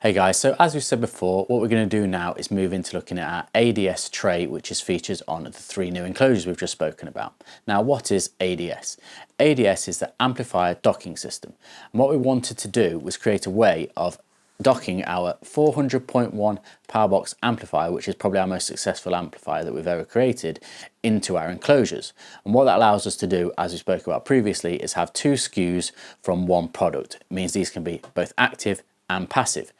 Hey guys, so as we said before, what we're going to do now is move into looking at our ADS tray, which is features on the three new enclosures we've just spoken about. Now, what is ADS? ADS is the amplifier docking system. And what we wanted to do was create a way of docking our 400.1 Powerbox amplifier, which is probably our most successful amplifier that we've ever created, into our enclosures. And what that allows us to do, as we spoke about previously, is have two SKUs from one product. It means these can be both active and passive.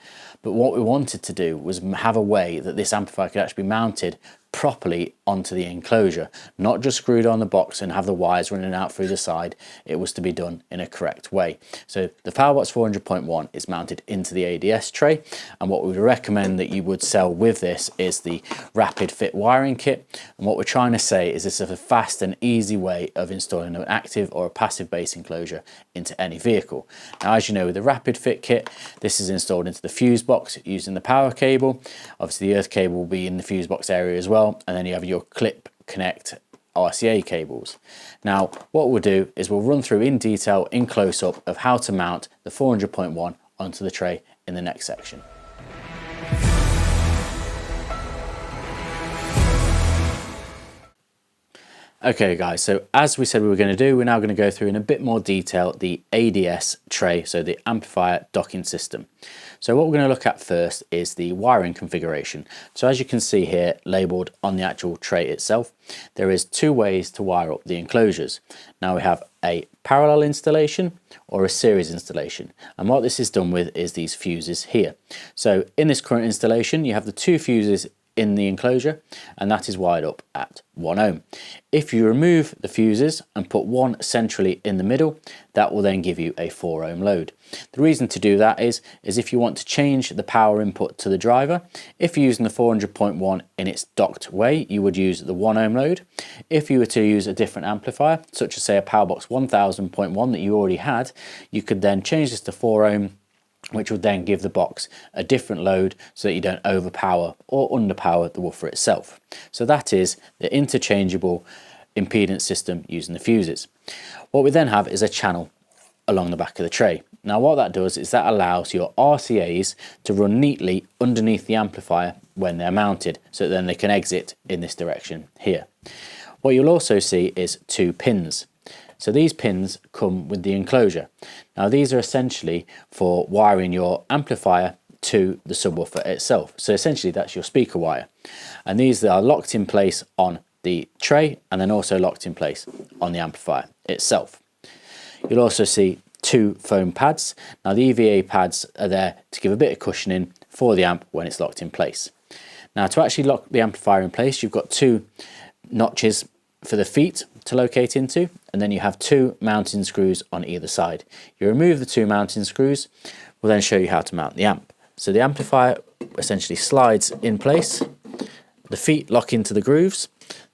But what we wanted to do was have a way that this amplifier could actually be mounted properly onto the enclosure, not just screwed on the box and have the wires running out through the side. It was to be done in a correct way. So the Powerbox 400.1 is mounted into the ADS tray, and what we would recommend that you would sell with this is the rapid fit wiring kit. And what we're trying to say is this is a fast and easy way of installing an active or a passive base enclosure into any vehicle. Now, as you know, with the rapid fit kit, this is installed into the fuse box using the power cable. Obviously the earth cable will be in the fuse box area as well, and then you have your clip connect RCA cables. Now what we'll do is we'll run through in detail, in close-up, of how to mount the 400.1 onto the tray in the next section. Okay guys, so as we said we were going to do, we're now going to go through in a bit more detail the ADS tray, so the amplifier docking system. So what we're going to look at first is the wiring configuration. So as you can see here, labelled on the actual tray itself, there is two ways to wire up the enclosures. Now we have a parallel installation or a series installation, and what this is done with is these fuses here. So in this current installation, you have the two fuses in the enclosure, and that is wired up at 1 ohm. If you remove the fuses and put one centrally in the middle, that will then give you a 4 ohm load. The reason to do that is if you want to change the power input to the driver, if you're using the 400.1 in its docked way, you would use the 1 ohm load. If you were to use a different amplifier, such as say a Powerbox 1000.1 that you already had, you could then change this to 4 ohm, which would then give the box a different load so that you don't overpower or underpower the woofer itself. So that is the interchangeable impedance system using the fuses. What we then have is a channel along the back of the tray. Now what that does is that allows your RCAs to run neatly underneath the amplifier when they're mounted, so then they can exit in this direction here. What you'll also see is two pins. So these pins come with the enclosure. Now these are essentially for wiring your amplifier to the subwoofer itself. So essentially that's your speaker wire. And these are locked in place on the tray and then also locked in place on the amplifier itself. You'll also see two foam pads. Now the EVA pads are there to give a bit of cushioning for the amp when it's locked in place. Now to actually lock the amplifier in place, you've got two notches for the feet to locate into, and then you have two mounting screws on either side. You remove the two mounting screws, we'll then show you how to mount the amp. So the amplifier essentially slides in place, the feet lock into the grooves,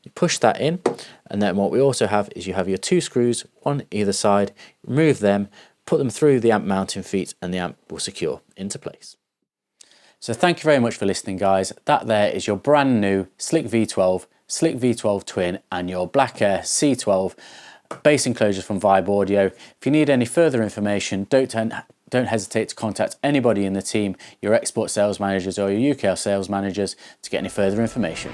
you push that in, and then what we also have is you have your two screws on either side, remove them, put them through the amp mounting feet, and the amp will secure into place. So thank you very much for listening guys. That there is your brand new Slick V12, Slick V12 Twin and your Black Air C12 bass enclosures from Vibe Audio. If you need any further information, don't hesitate to contact anybody in the team, your export sales managers or your UK sales managers, to get any further information.